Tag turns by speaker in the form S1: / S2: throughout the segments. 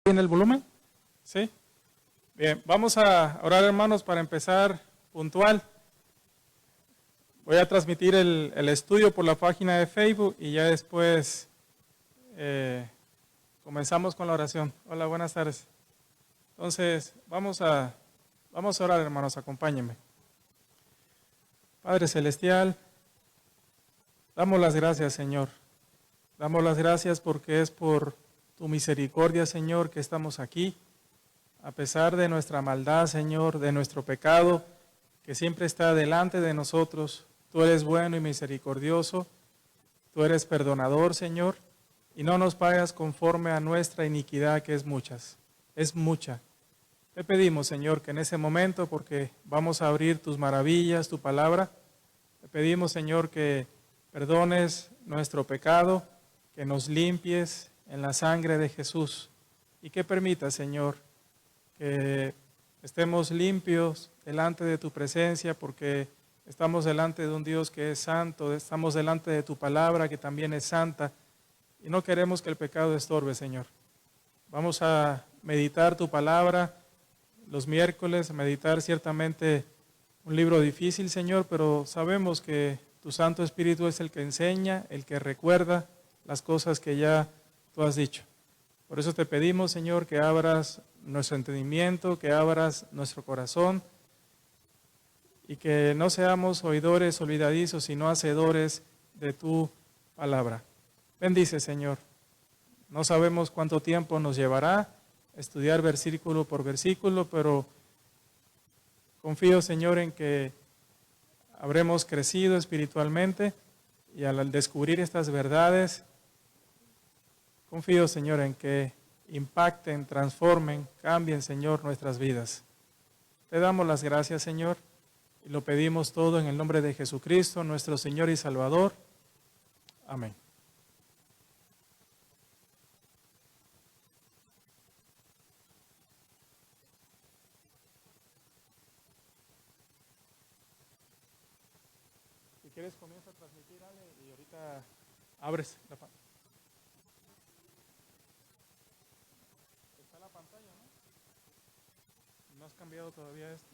S1: ¿En el volumen? ¿Sí? Bien, vamos a orar, hermanos, para empezar puntual. Voy a transmitir el estudio por la página de Facebook y ya después comenzamos con la oración. Hola, buenas tardes. Entonces, vamos a orar, hermanos, acompáñenme. Padre Celestial, damos las gracias, Señor. Damos las gracias porque es por tu misericordia, Señor, que estamos aquí. A pesar de nuestra maldad, Señor, de nuestro pecado, que siempre está delante de nosotros, tú eres bueno y misericordioso, tú eres perdonador, Señor, y no nos pagas conforme a nuestra iniquidad, que es mucha. Te pedimos, Señor, que en ese momento, porque vamos a abrir tus maravillas, tu palabra, te pedimos, Señor, que perdones nuestro pecado, que nos limpies en la sangre de Jesús y que permita, Señor, que estemos limpios delante de tu presencia, porque estamos delante de un Dios que es santo, estamos delante de tu palabra que también es santa y no queremos que el pecado estorbe, Señor. Vamos a meditar tu palabra los miércoles, meditar ciertamente un libro difícil, Señor, pero sabemos que tu Santo Espíritu es el que enseña, el que recuerda las cosas que ya tú has dicho. Por eso te pedimos, Señor, que abras nuestro entendimiento, que abras nuestro corazón y que no seamos oidores olvidadizos, sino hacedores de tu palabra. Bendice, Señor. No sabemos cuánto tiempo nos llevará estudiar versículo por versículo, pero confío, Señor, en que habremos crecido espiritualmente y al descubrir estas verdades, confío, Señor, en que impacten, transformen, cambien, Señor, nuestras vidas. Te damos las gracias, Señor, y lo pedimos todo en el nombre de Jesucristo, nuestro Señor y Salvador. Amén. Si quieres, comienza a transmitir, Ale, y ahorita abres la pantalla. Está la pantalla, ¿no? No has cambiado todavía esto.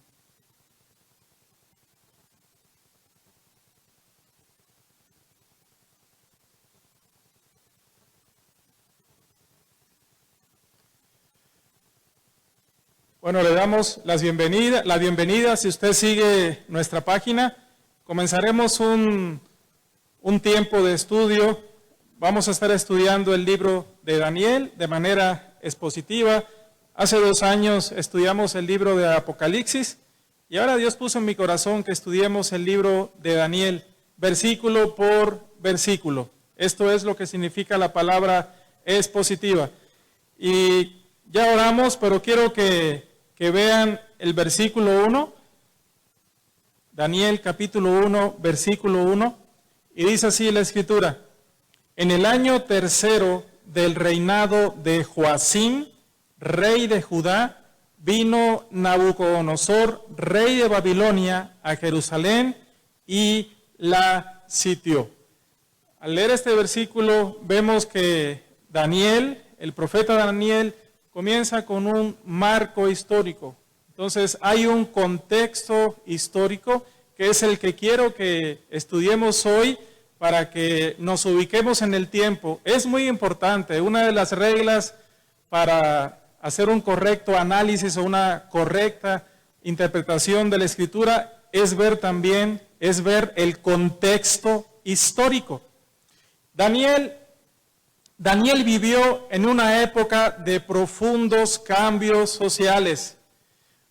S1: Bueno, le damos la bienvenida. Si usted sigue nuestra página, comenzaremos un tiempo de estudio. Vamos a estar estudiando el libro de Daniel de manera expositiva. Hace 2 años estudiamos el libro de Apocalipsis y ahora Dios puso en mi corazón que estudiemos el libro de Daniel, versículo por versículo. Esto es lo que significa la palabra expositiva. Y ya oramos, pero quiero que vean el versículo 1, Daniel capítulo 1, versículo 1, y dice así la escritura: en el año 3 del reinado de Joacim, rey de Judá, vino Nabucodonosor, rey de Babilonia, a Jerusalén y la sitió. Al leer este versículo vemos que Daniel, el profeta Daniel, comienza con un marco histórico. Entonces hay un contexto histórico que es el que quiero que estudiemos hoy para que nos ubiquemos en el tiempo. Es muy importante, una de las reglas para hacer un correcto análisis o una correcta interpretación de la Escritura es ver el contexto histórico. Daniel vivió en una época de profundos cambios sociales.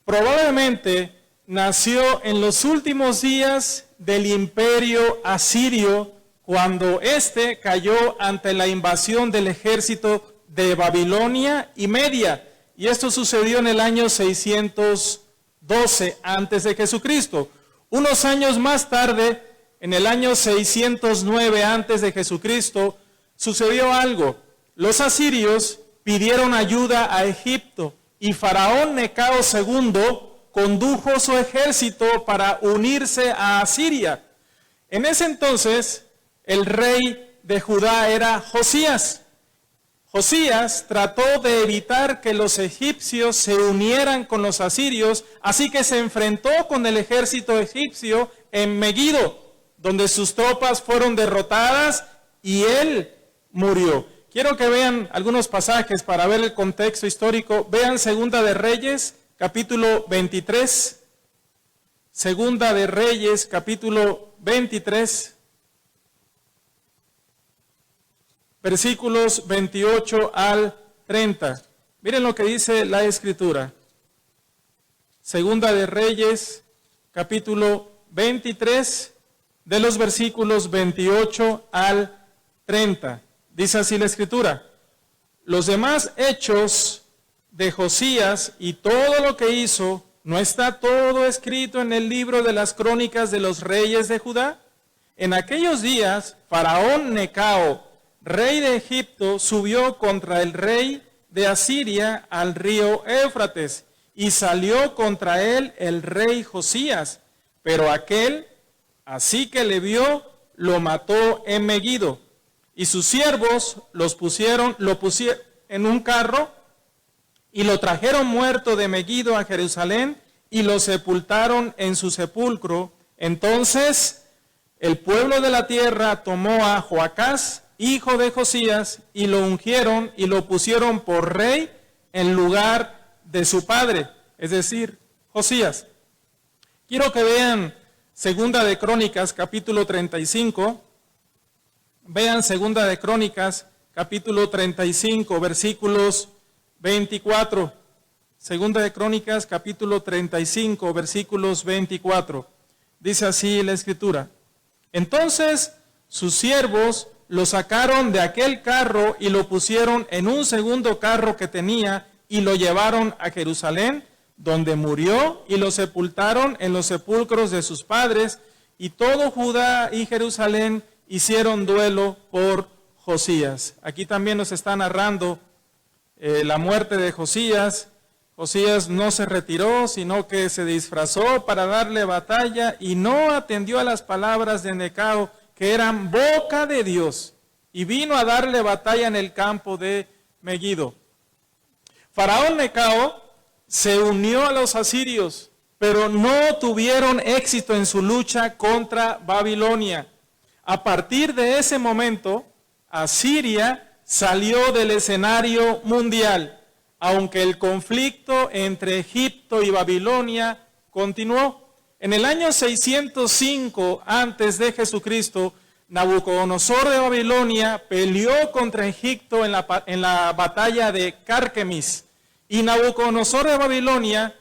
S1: Probablemente nació en los últimos días del imperio asirio, cuando éste cayó ante la invasión del ejército de Babilonia y Media. Y esto sucedió en el año 612 antes de Jesucristo. Unos años más tarde, en el año 609 antes de Jesucristo, sucedió algo. Los asirios pidieron ayuda a Egipto y Faraón Necao II condujo su ejército para unirse a Asiria. En ese entonces, el rey de Judá era Josías. Josías trató de evitar que los egipcios se unieran con los asirios, así que se enfrentó con el ejército egipcio en Megido, donde sus tropas fueron derrotadas y él murió. Quiero que vean algunos pasajes para ver el contexto histórico. Vean Segunda de Reyes, capítulo 23. Segunda de Reyes, capítulo 23. Versículos 28 al 30. Miren lo que dice la Escritura. Segunda de Reyes, capítulo 23, de los versículos 28 al 30. Dice así la Escritura: los demás hechos de Josías y todo lo que hizo, ¿no está todo escrito en el libro de las crónicas de los reyes de Judá? En aquellos días, Faraón Necao, rey de Egipto, subió contra el rey de Asiria al río Éufrates, y salió contra él el rey Josías. Pero aquel, así que le vio, lo mató en Megido. Y sus siervos lo pusieron en un carro, y lo trajeron muerto de Megido a Jerusalén, y lo sepultaron en su sepulcro. Entonces el pueblo de la tierra tomó a Joacás, hijo de Josías, y lo ungieron y lo pusieron por rey en lugar de su padre, es decir, Josías. Quiero que vean Segunda de Crónicas, capítulo 35. Vean Segunda de Crónicas, capítulo 35, versículos 24. Segunda de Crónicas, capítulo 35, versículos 24. Dice así la Escritura: entonces sus siervos lo sacaron de aquel carro y lo pusieron en un segundo carro que tenía y lo llevaron a Jerusalén, donde murió, y lo sepultaron en los sepulcros de sus padres, y todo Judá y Jerusalén hicieron duelo por Josías. Aquí también nos está narrando la muerte de Josías. Josías no se retiró, sino que se disfrazó para darle batalla y no atendió a las palabras de Necao, que eran boca de Dios, y vino a darle batalla en el campo de Megido. Faraón Necao se unió a los asirios, pero no tuvieron éxito en su lucha contra Babilonia. A partir de ese momento, Asiria salió del escenario mundial, aunque el conflicto entre Egipto y Babilonia continuó. En el año 605 antes de Jesucristo, Nabucodonosor de Babilonia peleó contra Egipto en la batalla de Carquemis, y Nabucodonosor de Babilonia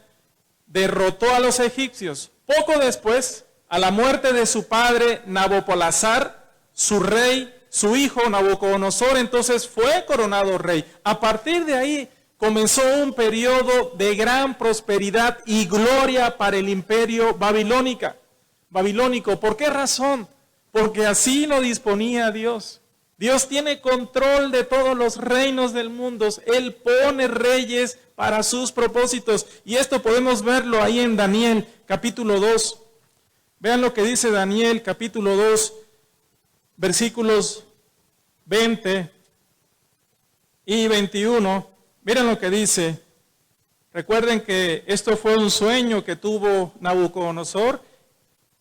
S1: derrotó a los egipcios. Poco después, a la muerte de su padre Nabopolassar, su rey, su hijo Nabucodonosor entonces fue coronado rey. A partir de ahí comenzó un periodo de gran prosperidad y gloria para el imperio babilónico. ¿Por qué razón? Porque así lo disponía Dios. Dios tiene control de todos los reinos del mundo. Él pone reyes para sus propósitos. Y esto podemos verlo ahí en Daniel, capítulo 2. Vean lo que dice Daniel, capítulo 2, versículos 20 y 21. Miren lo que dice. Recuerden que esto fue un sueño que tuvo Nabucodonosor,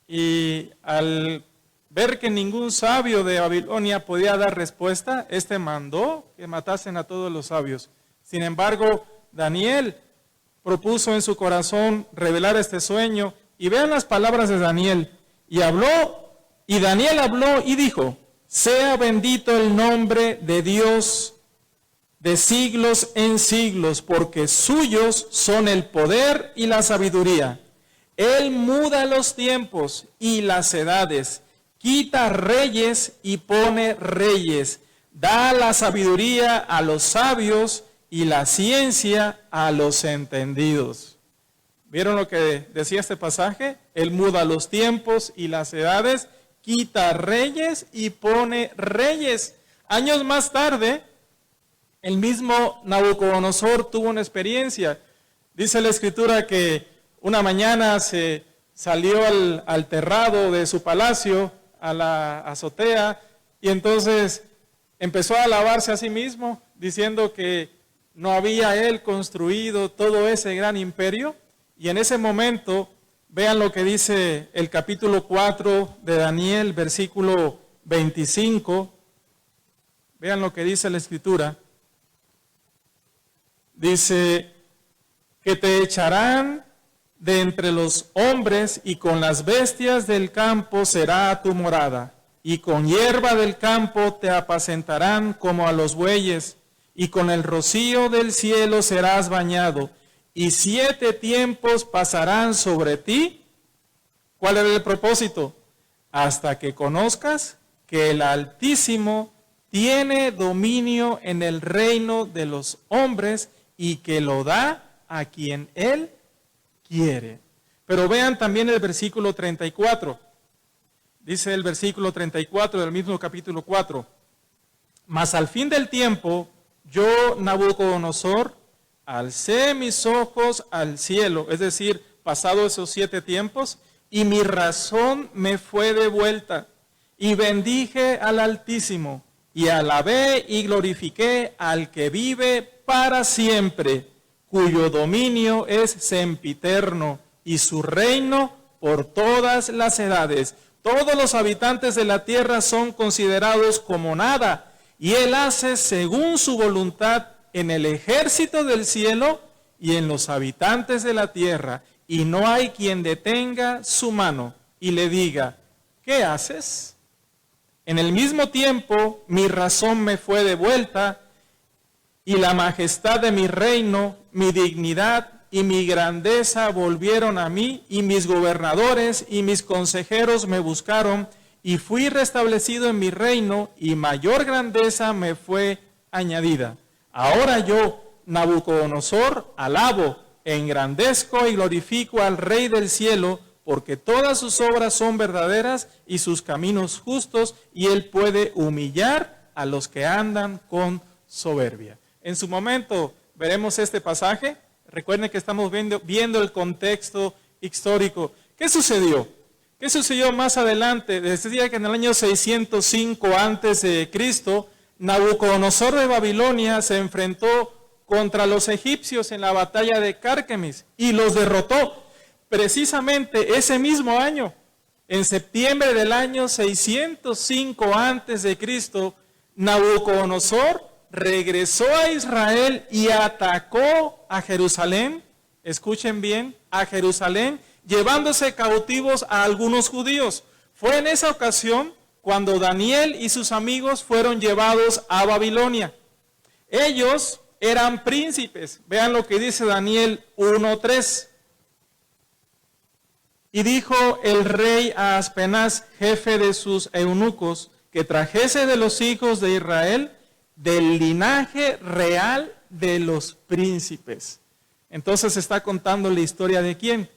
S1: y al ver que ningún sabio de Babilonia podía dar respuesta, mandó que matasen a todos los sabios. Sin embargo, Daniel propuso en su corazón revelar este sueño, y vean las palabras de Daniel. Y Daniel habló y dijo: sea bendito el nombre de Dios de siglos en siglos, porque suyos son el poder y la sabiduría. Él muda los tiempos y las edades, quita reyes y pone reyes, da la sabiduría a los sabios y la ciencia a los entendidos. ¿Vieron lo que decía este pasaje? Él muda los tiempos y las edades, quita reyes y pone reyes. Años más tarde, el mismo Nabucodonosor tuvo una experiencia. Dice la Escritura que una mañana se salió al terrado de su palacio, a la azotea, y entonces empezó a alabarse a sí mismo. diciendo que no había él construido todo ese gran imperio. Y en ese momento, vean lo que dice el capítulo 4 de Daniel, versículo 25. Vean lo que dice la Escritura. Dice que te echarán de entre los hombres y con las bestias del campo será tu morada. Y con hierba del campo te apacentarán como a los bueyes, y con el rocío del cielo serás bañado, y 7 tiempos pasarán sobre ti. ¿Cuál era el propósito? Hasta que conozcas que el Altísimo tiene dominio en el reino de los hombres y que lo da a quien Él quiere. Pero vean también el versículo 34. Dice el versículo 34 del mismo capítulo 4. Mas al fin del tiempo, yo, Nabucodonosor, alcé mis ojos al cielo, es decir, pasado esos 7 tiempos, y mi razón me fue devuelta, y bendije al Altísimo, y alabé y glorifiqué al que vive para siempre, cuyo dominio es sempiterno, y su reino por todas las edades. Todos los habitantes de la tierra son considerados como nada, y Él hace según su voluntad en el ejército del cielo y en los habitantes de la tierra, y no hay quien detenga su mano y le diga, ¿qué haces? En el mismo tiempo mi razón me fue devuelta, y la majestad de mi reino, mi dignidad y mi grandeza volvieron a mí, y mis gobernadores y mis consejeros me buscaron, y fui restablecido en mi reino, y mayor grandeza me fue añadida. Ahora yo, Nabucodonosor, alabo, engrandezco y glorifico al Rey del cielo, porque todas sus obras son verdaderas y sus caminos justos, y Él puede humillar a los que andan con soberbia. En su momento veremos este pasaje. Recuerden que estamos viendo el contexto histórico. ¿Qué sucedió? ¿Qué sucedió más adelante? Decía que en el año 605 a.C., Nabucodonosor de Babilonia se enfrentó contra los egipcios en la batalla de Cárquemis y los derrotó. Precisamente ese mismo año, en septiembre del año 605 a.C., Nabucodonosor regresó a Israel y atacó a Jerusalén. Escuchen bien, a Jerusalén, llevándose cautivos a algunos judíos. Fue en esa ocasión cuando Daniel y sus amigos fueron llevados a Babilonia. Ellos eran príncipes. Vean lo que dice Daniel 1:3. Y dijo el rey a Aspenaz, jefe de sus eunucos, que trajese de los hijos de Israel del linaje real de los príncipes. Entonces está contando la historia de quién,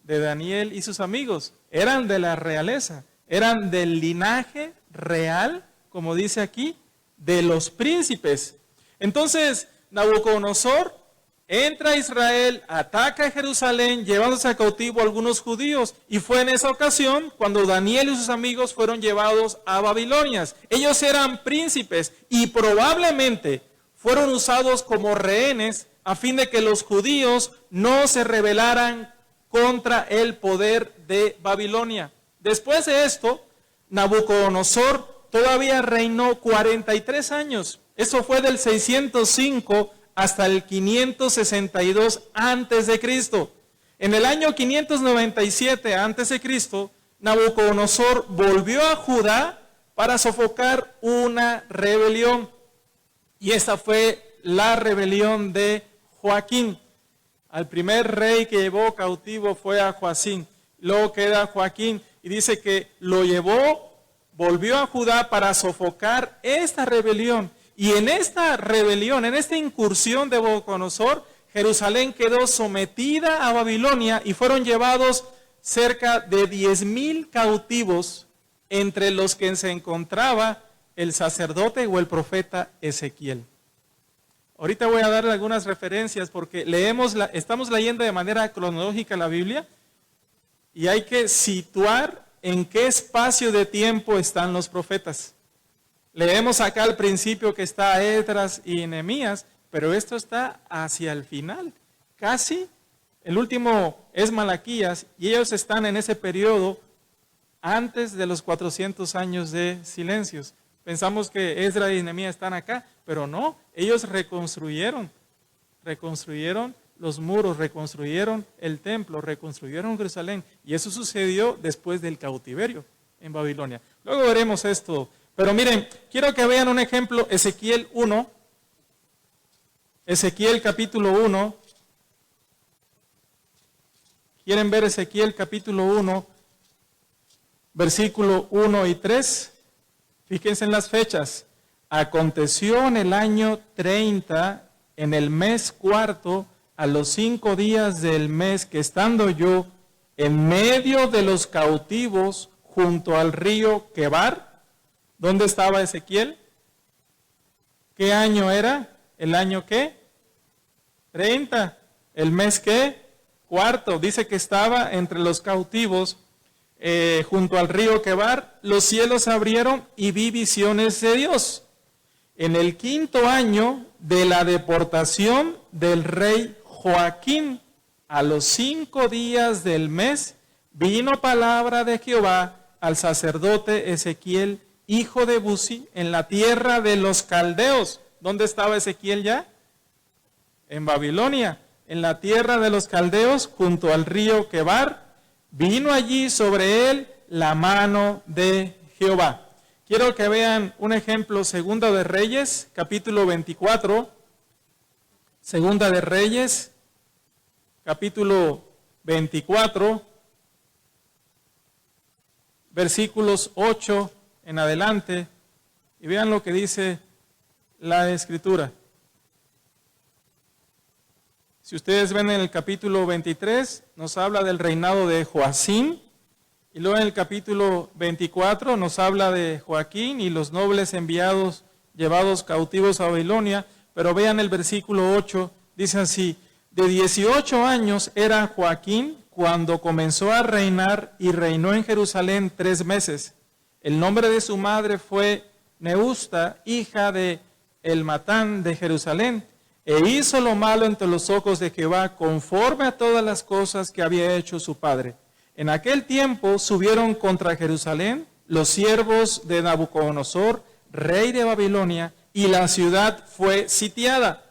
S1: de Daniel y sus amigos. Eran de la realeza, eran del linaje real, como dice aquí, de los príncipes. Entonces Nabucodonosor entra a Israel, ataca a Jerusalén, llevándose a cautivo a algunos judíos. Y fue en esa ocasión cuando Daniel y sus amigos fueron llevados a Babilonia. Ellos eran príncipes y probablemente fueron usados como rehenes a fin de que los judíos no se rebelaran contra el poder de Babilonia. Después de esto, Nabucodonosor todavía reinó 43 años. Eso fue del 605 hasta el 562 a.C. En el año 597 a.C., Nabucodonosor volvió a Judá para sofocar una rebelión. Y esta fue la rebelión de Joaquín. Al primer rey que llevó cautivo fue a Joacín. Luego queda Joaquín y dice que lo llevó, volvió a Judá para sofocar esta rebelión. Y en esta rebelión, en esta incursión de Nabucodonosor, Jerusalén quedó sometida a Babilonia y fueron llevados cerca de 10,000 cautivos, entre los que se encontraba el sacerdote o el profeta Ezequiel. Ahorita voy a darle algunas referencias porque estamos leyendo de manera cronológica la Biblia y hay que situar en qué espacio de tiempo están los profetas. Leemos acá al principio que está Esdras y Nehemías, pero esto está hacia el final. Casi el último es Malaquías y ellos están en ese periodo antes de los 400 años de silencios. Pensamos que Esdras y Nehemías están acá, pero no, ellos reconstruyeron los muros, reconstruyeron el templo, reconstruyeron Jerusalén, y eso sucedió después del cautiverio en Babilonia. Luego veremos esto, pero miren, quiero que vean un ejemplo, Ezequiel 1, Ezequiel capítulo 1, ¿quieren ver Ezequiel capítulo 1, versículo 1 y 3? Fíjense en las fechas. Aconteció en el año 30, en el mes cuarto, a los 5 días del mes, que estando yo en medio de los cautivos junto al río Quebar. ¿Dónde estaba Ezequiel? ¿Qué año era? ¿El año qué? 30. ¿El mes qué? Cuarto. Dice que estaba entre los cautivos junto al río Quebar. Los cielos se abrieron y vi visiones de Dios. En el 5.º año de la deportación del rey Joaquín, a los 5 días del mes, vino palabra de Jehová al sacerdote Ezequiel, hijo de Buzi, en la tierra de los caldeos. ¿Dónde estaba Ezequiel ya? En Babilonia, en la tierra de los caldeos, junto al río Quebar. Vino allí sobre él la mano de Jehová. Quiero que vean un ejemplo, Segunda de Reyes, capítulo 24. Segunda de Reyes, capítulo 24, versículos 8 en adelante, y vean lo que dice la Escritura. Si ustedes ven en el capítulo 23, nos habla del reinado de Joacim, y luego en el capítulo 24 nos habla de Joaquín y los nobles enviados, llevados cautivos a Babilonia. Pero vean el versículo 8, dice así: de 18 años era Joaquín cuando comenzó a reinar, y reinó en Jerusalén 3 meses. El nombre de su madre fue Neusta, hija de Elmatán de Jerusalén, e hizo lo malo ante los ojos de Jehová, conforme a todas las cosas que había hecho su padre. En aquel tiempo subieron contra Jerusalén los siervos de Nabucodonosor, rey de Babilonia, y la ciudad fue sitiada.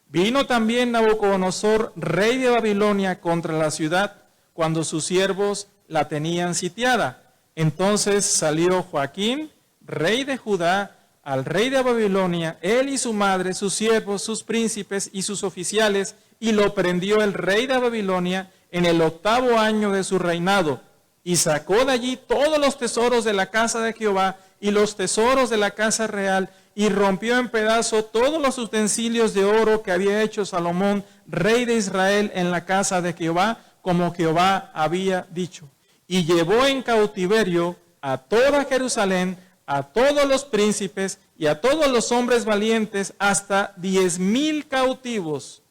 S1: Vino también Nabucodonosor, rey de Babilonia, contra la ciudad, cuando sus siervos la tenían sitiada. Entonces salió Joaquín, rey de Judá, al rey de Babilonia, él y su madre, sus siervos, sus príncipes y sus oficiales, y lo prendió el rey de Babilonia en el 8º año de su reinado, y sacó de allí todos los tesoros de la casa de Jehová y los tesoros de la casa real, y rompió en pedazos todos los utensilios de oro que había hecho Salomón, rey de Israel, en la casa de Jehová, como Jehová había dicho. Y llevó en cautiverio a toda Jerusalén, a todos los príncipes y a todos los hombres valientes, hasta 10,000 cautivos.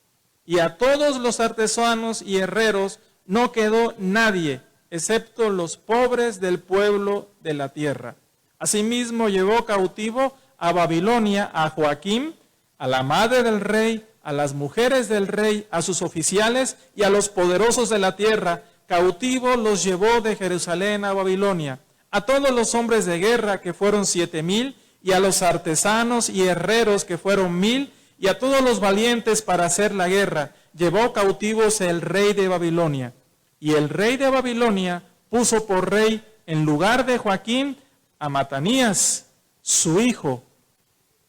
S1: Y a todos los artesanos y herreros no quedó nadie, excepto los pobres del pueblo de la tierra. Asimismo llevó cautivo a Babilonia a Joaquín, a la madre del rey, a las mujeres del rey, a sus oficiales y a los poderosos de la tierra. Cautivo los llevó de Jerusalén a Babilonia. A todos los hombres de guerra, que fueron 7,000, y a los artesanos y herreros, que fueron 1,000, y a todos los valientes para hacer la guerra, llevó cautivos el rey de Babilonia. Y el rey de Babilonia puso por rey en lugar de Joaquín a Matanías, su hijo,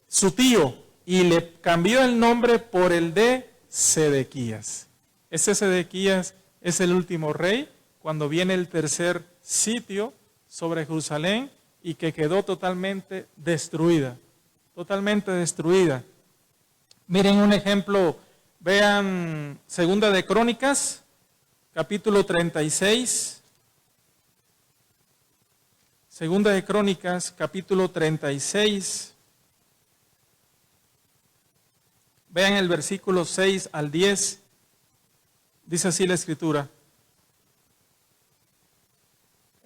S1: su tío, y le cambió el nombre por el de Sedequías. Ese Sedequías es el último rey cuando viene el tercer sitio sobre Jerusalén y que quedó totalmente destruida, totalmente destruida. Miren un ejemplo, vean Segunda de Crónicas, capítulo 36. Segunda de Crónicas, capítulo 36. Vean el versículo 6 al 10. Dice así la Escritura.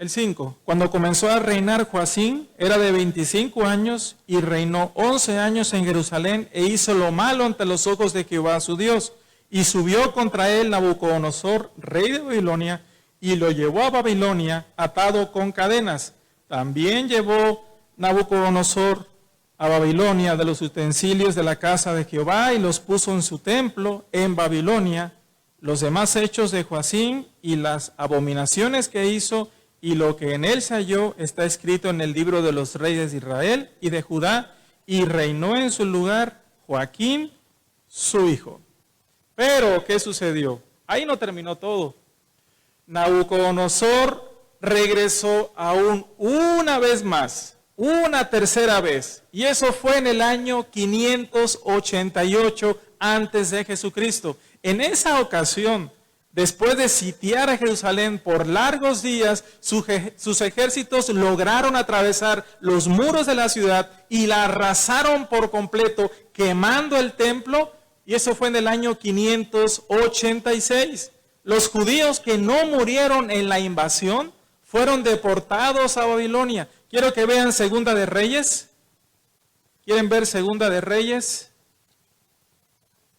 S1: El 5. Cuando comenzó a reinar Joacim, era de 25 años y reinó 11 años en Jerusalén e hizo lo malo ante los ojos de Jehová su Dios. Y subió contra él Nabucodonosor, rey de Babilonia, y lo llevó a Babilonia atado con cadenas. También llevó Nabucodonosor a Babilonia de los utensilios de la casa de Jehová y los puso en su templo en Babilonia. Los demás hechos de Joacim y las abominaciones que hizo y lo que en él se halló está escrito en el libro de los reyes de Israel y de Judá, y reinó en su lugar Joaquín, su hijo. Pero, ¿qué sucedió? Ahí no terminó todo. Nabucodonosor regresó aún una vez más, una tercera vez, y eso fue en el año 588 antes de Jesucristo. En esa ocasión, después de sitiar a Jerusalén por largos días, sus ejércitos lograron atravesar los muros de la ciudad y la arrasaron por completo, quemando el templo, y eso fue en el año 586. Los judíos que no murieron en la invasión fueron deportados a Babilonia. Quiero que vean Segunda de Reyes. ¿Quieren ver Segunda de Reyes?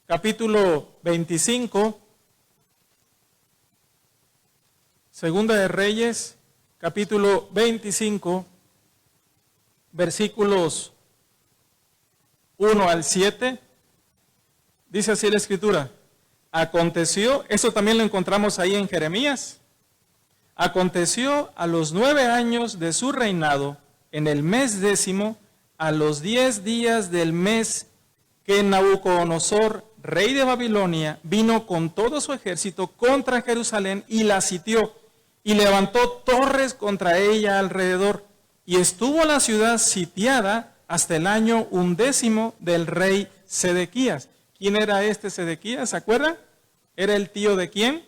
S1: Capítulo 25. Segunda de Reyes, capítulo 25, versículos 1 al 7. Dice así la Escritura. Aconteció, eso también lo encontramos ahí en Jeremías. Aconteció a los 9 años de su reinado, en el mes 10, a los 10 días del mes, que Nabucodonosor, rey de Babilonia, vino con todo su ejército contra Jerusalén y la sitió, y levantó torres contra ella alrededor, y estuvo la ciudad sitiada hasta el año 11 del rey Sedequías. ¿Quién era este Sedequías? ¿Se acuerdan? ¿Era el tío de quién?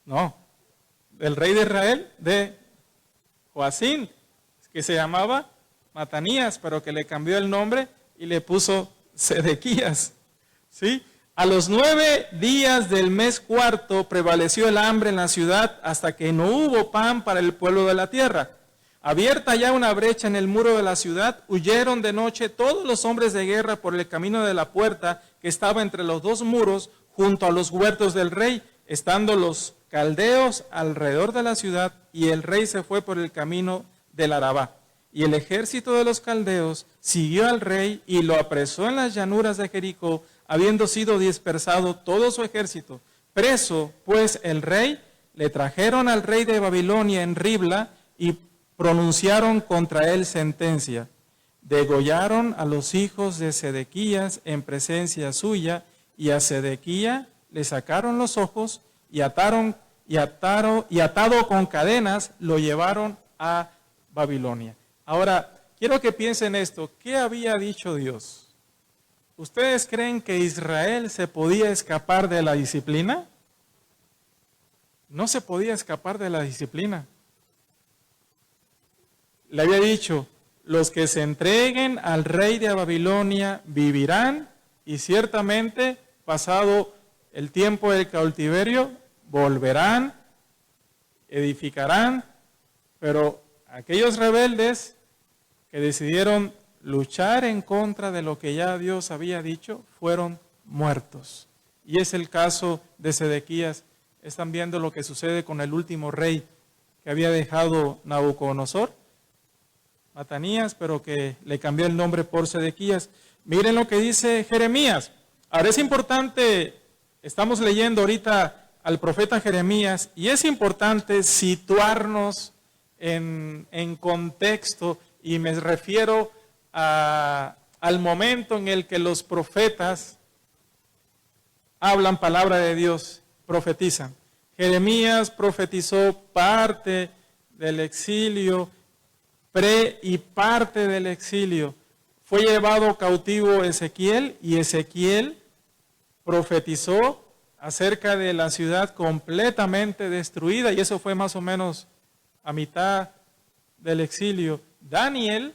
S1: No, del rey de Israel, de Joacim, que se llamaba Matanías, pero que le cambió el nombre y le puso Sedequías. ¿Sí? A los 9 días del mes cuarto prevaleció el hambre en la ciudad hasta que no hubo pan para el pueblo de la tierra. Abierta ya una brecha en el muro de la ciudad, huyeron de noche todos los hombres de guerra por el camino de la puerta que estaba entre los dos muros junto a los huertos del rey, estando los caldeos alrededor de la ciudad, y el rey se fue por el camino del Arabá. Y el ejército de los caldeos siguió al rey y lo apresó en las llanuras de Jericó, habiendo sido dispersado todo su ejército. Preso, pues, el rey, le trajeron al rey de Babilonia en Ribla y pronunciaron contra él sentencia. Degollaron a los hijos de Sedequías en presencia suya, y a Sedequía le sacaron los ojos y atado con cadenas lo llevaron a Babilonia. Ahora, quiero que piensen esto. ¿Qué había dicho Dios? ¿Ustedes creen que Israel se podía escapar de la disciplina? No se podía escapar de la disciplina. Le había dicho, los que se entreguen al rey de Babilonia vivirán, y ciertamente, pasado el tiempo del cautiverio, volverán, edificarán, pero aquellos rebeldes que decidieron luchar en contra de lo que ya Dios había dicho, fueron muertos. Y es el caso de Sedequías. Están viendo lo que sucede con el último rey que había dejado Nabucodonosor, Matanías, pero que le cambió el nombre por Sedequías. Miren lo que dice Jeremías. Ahora es importante, estamos leyendo ahorita al profeta Jeremías, y es importante situarnos en contexto, y me refiero al momento en el que los profetas hablan palabra de Dios, profetizan. Jeremías profetizó parte del exilio, y parte del exilio. Fue llevado cautivo Ezequiel, y Ezequiel profetizó acerca de la ciudad completamente destruida, y eso fue más o menos a mitad del exilio. Daniel,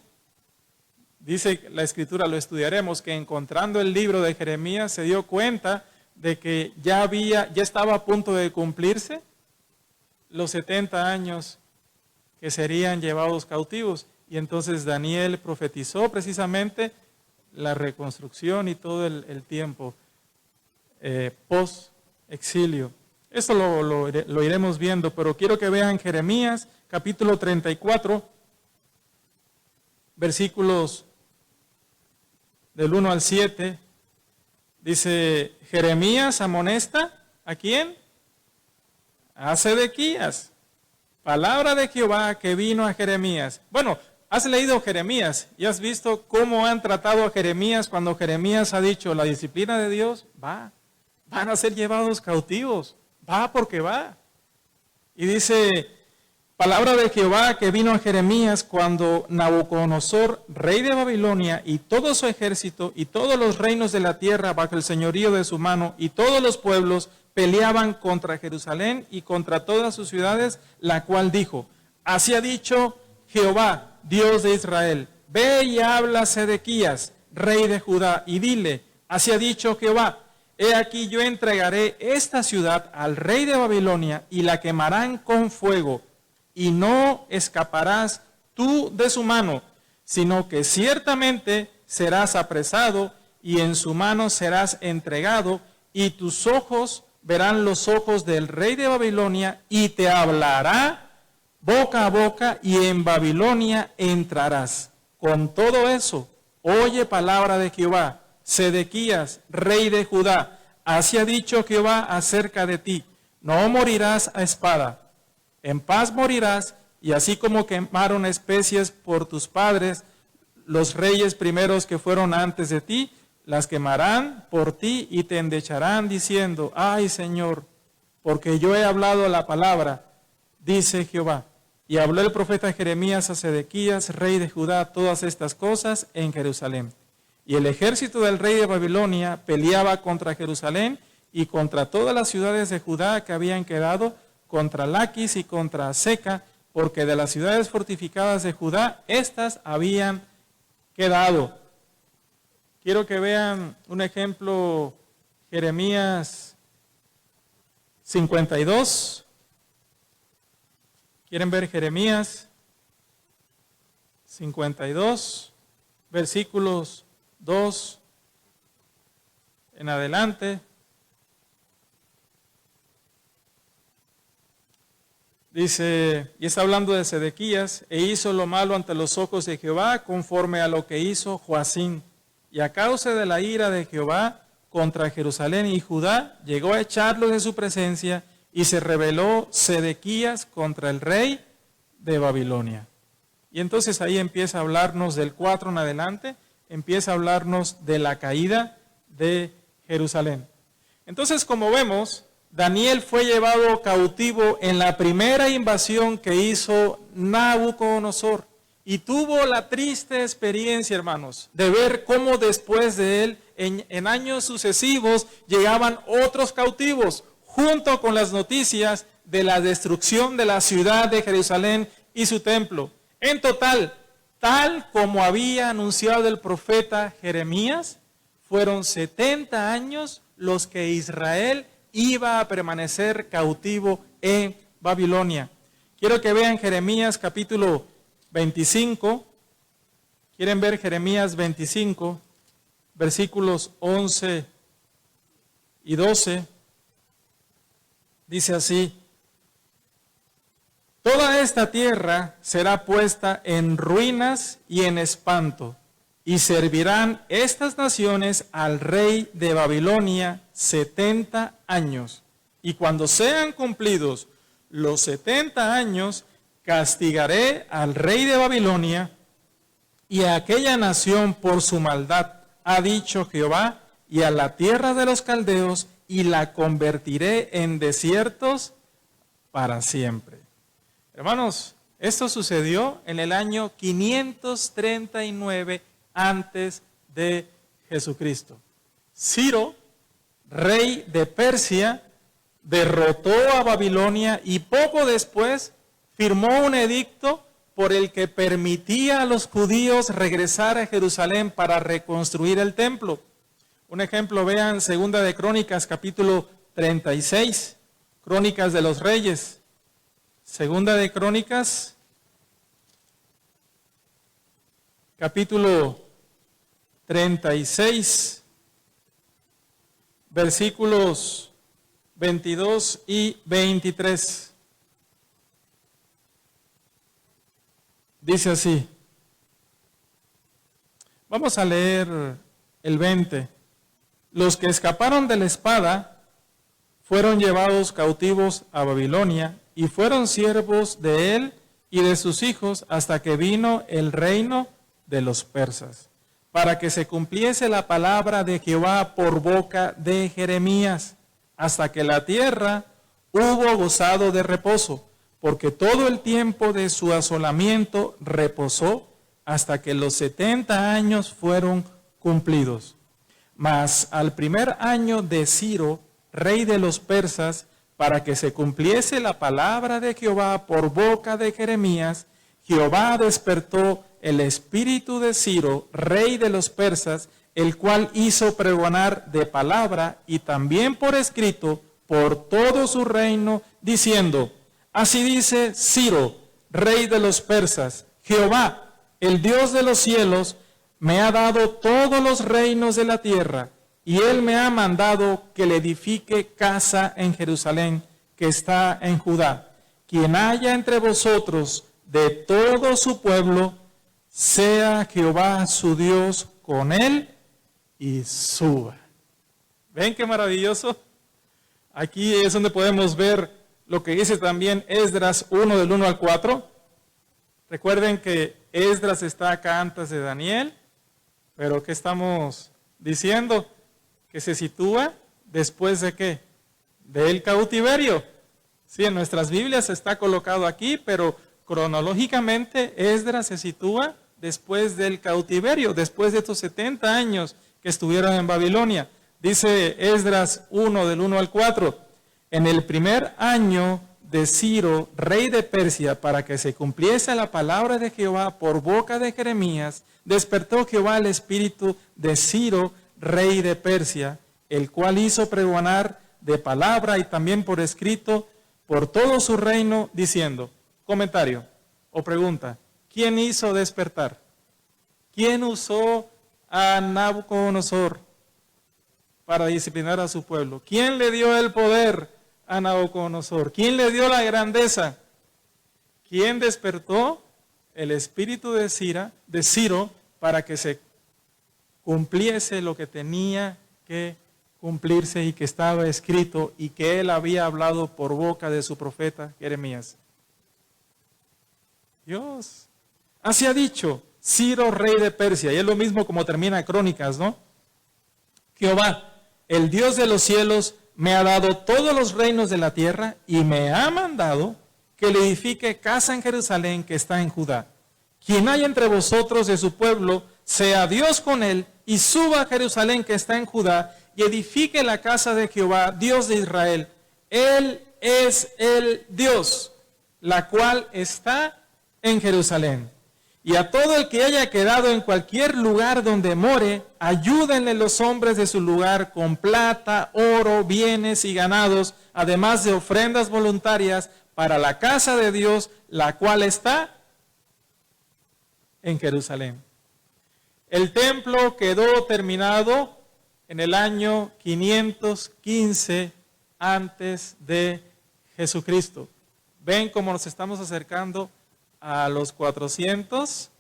S1: dice la Escritura, lo estudiaremos, que encontrando el libro de Jeremías se dio cuenta de que ya estaba a punto de cumplirse los 70 años que serían llevados cautivos. Y entonces Daniel profetizó precisamente la reconstrucción y todo el tiempo post-exilio. Esto lo iremos viendo, pero quiero que vean Jeremías capítulo 34, versículos del 1 al 7. Dice, Jeremías amonesta, ¿a quién? A Sedequías. Palabra de Jehová que vino a Jeremías. Bueno, has leído Jeremías y has visto cómo han tratado a Jeremías cuando Jeremías ha dicho, la disciplina de Dios van a ser llevados cautivos, va porque va. Y dice, palabra de Jehová que vino a Jeremías cuando Nabucodonosor, rey de Babilonia, y todo su ejército, y todos los reinos de la tierra bajo el señorío de su mano, y todos los pueblos peleaban contra Jerusalén y contra todas sus ciudades, la cual dijo, así ha dicho Jehová, Dios de Israel, ve y habla a Sedequías, rey de Judá, y dile, así ha dicho Jehová, he aquí yo entregaré esta ciudad al rey de Babilonia, y la quemarán con fuego, y no escaparás tú de su mano, sino que ciertamente serás apresado, y en su mano serás entregado, y tus ojos verán los ojos del rey de Babilonia, y te hablará boca a boca, y en Babilonia entrarás. Con todo eso, oye palabra de Jehová, Sedequías, rey de Judá, así ha dicho Jehová acerca de ti, no morirás a espada, en paz morirás, y así como quemaron especies por tus padres, los reyes primeros que fueron antes de ti, las quemarán por ti y te endecharán diciendo, ay Señor, porque yo he hablado la palabra, dice Jehová. Y habló el profeta Jeremías a Sedequías, rey de Judá, todas estas cosas en Jerusalén. Y el ejército del rey de Babilonia peleaba contra Jerusalén y contra todas las ciudades de Judá que habían quedado, contra Laquis y contra Seca, porque de las ciudades fortificadas de Judá, estas habían quedado. Quiero que vean un ejemplo, Jeremías 52. ¿Quieren ver Jeremías 52, versículos 2 en adelante? Dice, y está hablando de Sedequías, e hizo lo malo ante los ojos de Jehová, conforme a lo que hizo Joacín. Y a causa de la ira de Jehová contra Jerusalén y Judá, llegó a echarlos de su presencia, y se rebeló Sedequías contra el rey de Babilonia. Y entonces ahí empieza a hablarnos del 4 en adelante, empieza a hablarnos de la caída de Jerusalén. Entonces, como vemos, Daniel fue llevado cautivo en la primera invasión que hizo Nabucodonosor. Y tuvo la triste experiencia, hermanos, de ver cómo después de él, en años sucesivos, llegaban otros cautivos, junto con las noticias de la destrucción de la ciudad de Jerusalén y su templo. En total, tal como había anunciado el profeta Jeremías, fueron 70 años los que Israel iba a permanecer cautivo en Babilonia. Quiero que vean Jeremías capítulo 25. ¿Quieren ver Jeremías 25, versículos 11 y 12? Dice así, toda esta tierra será puesta en ruinas y en espanto, y servirán estas naciones al rey de Babilonia 70 años. Y cuando sean cumplidos los 70 años, castigaré al rey de Babilonia y a aquella nación por su maldad, ha dicho Jehová, y a la tierra de los caldeos, y la convertiré en desiertos para siempre. Hermanos, esto sucedió en el año 539 antes de Jesucristo. Ciro, rey de Persia, derrotó a Babilonia y poco después firmó un edicto por el que permitía a los judíos regresar a Jerusalén para reconstruir el templo. Un ejemplo, vean 2 de Crónicas, capítulo 36, Crónicas de los Reyes. Segunda de Crónicas, capítulo 36, versículos 22 y 23. Dice así. Vamos a leer el 20. Los que escaparon de la espada fueron llevados cautivos a Babilonia y fueron siervos de él y de sus hijos hasta que vino el reino de los persas, para que se cumpliese la palabra de Jehová por boca de Jeremías, hasta que la tierra hubo gozado de reposo, porque todo el tiempo de su asolamiento reposó hasta que los 70 años fueron cumplidos. Mas al primer año de Ciro, rey de los persas, para que se cumpliese la palabra de Jehová por boca de Jeremías, Jehová despertó el espíritu de Ciro, rey de los persas, el cual hizo pregonar de palabra y también por escrito por todo su reino, diciendo: así dice Ciro, rey de los persas, Jehová, el Dios de los cielos, me ha dado todos los reinos de la tierra, y él me ha mandado que le edifique casa en Jerusalén, que está en Judá. Quien haya entre vosotros de todo su pueblo, sea Jehová su Dios con él y suba. ¿Ven qué maravilloso? Aquí es donde podemos ver lo que dice también Esdras 1 del 1 al 4. Recuerden que Esdras está acá antes de Daniel, pero ¿qué estamos diciendo? Que se sitúa después de ¿qué? Del cautiverio. Sí, en nuestras Biblias está colocado aquí, pero cronológicamente Esdras se sitúa después del cautiverio, después de estos 70 años que estuvieron en Babilonia. Dice Esdras 1 del 1 al 4, en el primer año de Ciro, rey de Persia, para que se cumpliese la palabra de Jehová por boca de Jeremías, despertó Jehová el espíritu de Ciro, rey de Persia, el cual hizo pregonar de palabra y también por escrito por todo su reino, diciendo, comentario o pregunta, ¿quién hizo despertar? ¿Quién usó a Nabucodonosor para disciplinar a su pueblo? ¿Quién le dio el poder a Nabucodonosor? ¿Quién le dio la grandeza? ¿Quién despertó el espíritu de Ciro para que se cumpliese lo que tenía que cumplirse y que estaba escrito y que él había hablado por boca de su profeta Jeremías? Dios. Así ha dicho Ciro, rey de Persia, y es lo mismo como termina Crónicas, ¿no? Jehová, el Dios de los cielos, me ha dado todos los reinos de la tierra y me ha mandado que le edifique casa en Jerusalén que está en Judá. Quien haya entre vosotros de su pueblo, sea Dios con él y suba a Jerusalén que está en Judá y edifique la casa de Jehová, Dios de Israel. Él es el Dios, la cual está en Jerusalén. Y a todo el que haya quedado en cualquier lugar donde more, ayúdenle los hombres de su lugar con plata, oro, bienes y ganados, además de ofrendas voluntarias para la casa de Dios, la cual está en Jerusalén. El templo quedó terminado en el año 515 antes de Jesucristo. ¿Ven cómo nos estamos acercando a los 400?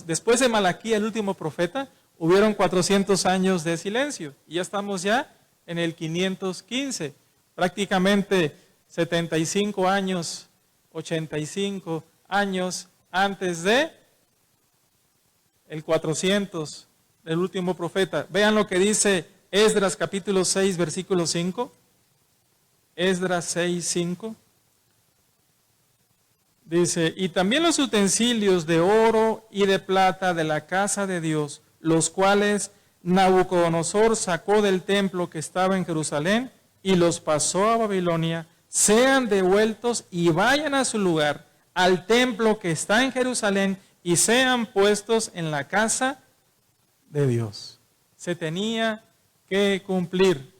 S1: Después de Malaquía, el último profeta, hubieron 400 años de silencio. Y ya estamos ya en el 515. Prácticamente 75 años, 85 años antes de el 400 del último profeta. Vean lo que dice Esdras capítulo 6, versículo 5. Esdras 6, 5. Dice, y también los utensilios de oro y de plata de la casa de Dios, los cuales Nabucodonosor sacó del templo que estaba en Jerusalén y los pasó a Babilonia, sean devueltos y vayan a su lugar, al templo que está en Jerusalén, y sean puestos en la casa de Dios. Se tenía que cumplir.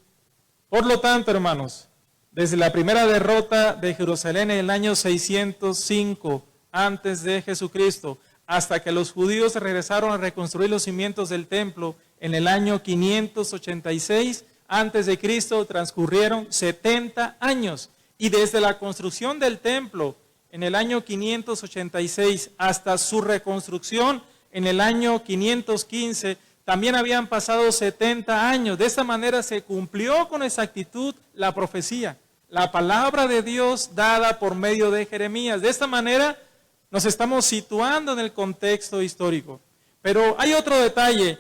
S1: Por lo tanto, hermanos, Desde la primera derrota de Jerusalén en el año 605 antes de Jesucristo, hasta que los judíos regresaron a reconstruir los cimientos del templo en el año 586 antes de Cristo, transcurrieron 70 años. Y desde la construcción del templo en el año 586 hasta su reconstrucción en el año 515, también habían pasado 70 años. De esta manera se cumplió con exactitud la profecía, la palabra de Dios dada por medio de Jeremías. De esta manera nos estamos situando en el contexto histórico. Pero hay otro detalle,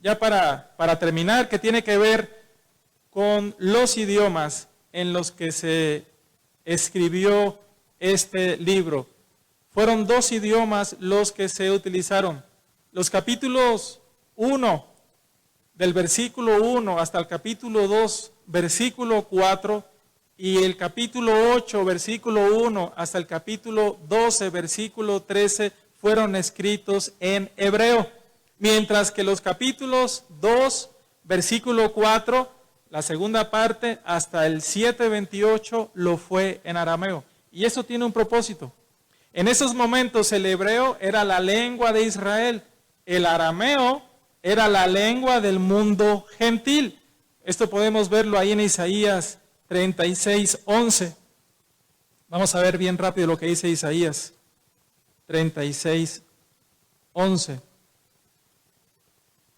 S1: ya para terminar, que tiene que ver con los idiomas en los que se escribió este libro. Fueron 2 idiomas los que se utilizaron. Los capítulos 1, del versículo 1 hasta el capítulo 2, versículo 4, y el capítulo 8, versículo 1 hasta el capítulo 12, versículo 13, fueron escritos en hebreo, mientras que los capítulos 2, versículo 4, la segunda parte, hasta el 7:28, lo fue en arameo. Y eso tiene un propósito. En esos momentos el hebreo era la lengua de Israel, el arameo era la lengua del mundo gentil. Esto podemos verlo ahí en Isaías 36:11. Vamos a ver bien rápido lo que dice Isaías 36:11.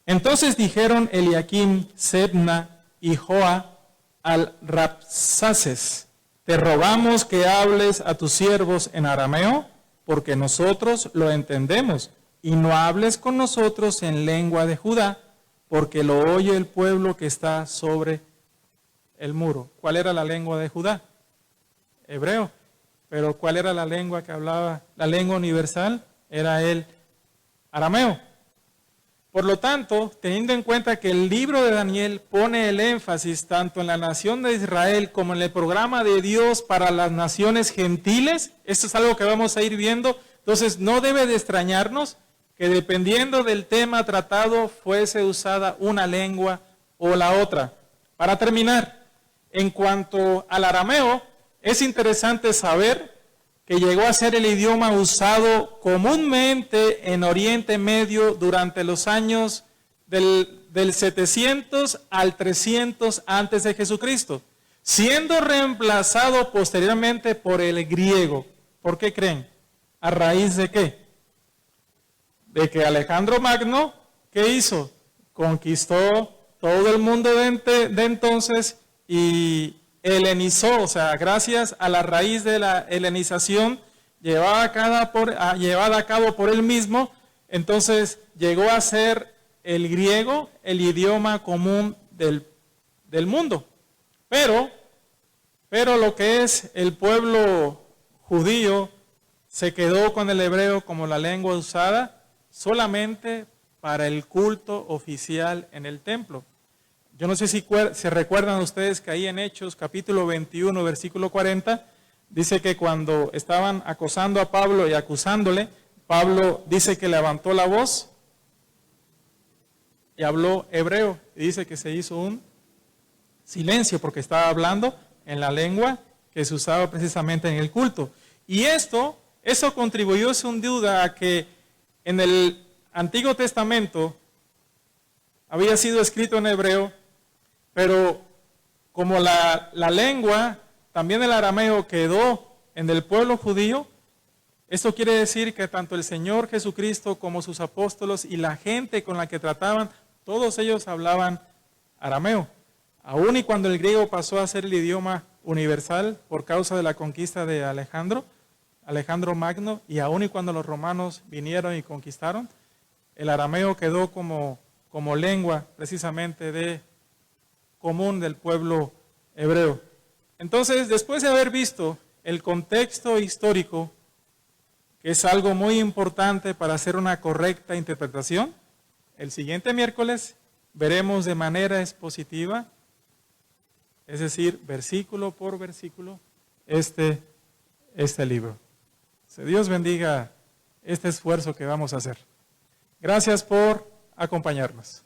S1: Entonces dijeron Eliakim, Sebna y Joa al Rabsaces: te rogamos que hables a tus siervos en arameo, porque nosotros lo entendemos, y no hables con nosotros en lengua de Judá, porque lo oye el pueblo que está sobre el muro. ¿Cuál era la lengua de Judá? Hebreo. Pero ¿cuál era la lengua que hablaba? La lengua universal era el arameo. Por lo tanto, teniendo en cuenta que el libro de Daniel pone el énfasis tanto en la nación de Israel como en el programa de Dios para las naciones gentiles, esto es algo que vamos a ir viendo, entonces no debe de extrañarnos que dependiendo del tema tratado fuese usada una lengua o la otra. Para terminar, en cuanto al arameo, es interesante saber que llegó a ser el idioma usado comúnmente en Oriente Medio durante los años del 700 al 300 antes de Jesucristo, siendo reemplazado posteriormente por el griego. ¿Por qué creen? ¿A raíz de qué? De que Alejandro Magno, ¿qué hizo? Conquistó todo el mundo de entonces y helenizó, o sea, gracias a la raíz de la helenización llevada a cabo por él mismo, entonces llegó a ser el griego el idioma común del mundo. Pero lo que es el pueblo judío se quedó con el hebreo como la lengua usada solamente para el culto oficial en el templo. Yo no sé si se recuerdan ustedes que ahí en Hechos, capítulo 21, versículo 40, dice que cuando estaban acosando a Pablo y acusándole, Pablo dice que levantó la voz y habló hebreo. Y dice que se hizo un silencio porque estaba hablando en la lengua que se usaba precisamente en el culto. Y eso contribuyó sin duda a que en el Antiguo Testamento había sido escrito en hebreo, pero como la lengua, también el arameo, quedó en el pueblo judío, esto quiere decir que tanto el Señor Jesucristo como sus apóstolos y la gente con la que trataban, todos ellos hablaban arameo. Aún y cuando el griego pasó a ser el idioma universal por causa de la conquista de Alejandro Magno, y aún y cuando los romanos vinieron y conquistaron, el arameo quedó como lengua precisamente común del pueblo hebreo. Entonces, después de haber visto el contexto histórico, que es algo muy importante para hacer una correcta interpretación, el siguiente miércoles veremos de manera expositiva, es decir, versículo por versículo, este libro. Que Dios bendiga este esfuerzo que vamos a hacer. Gracias por acompañarnos.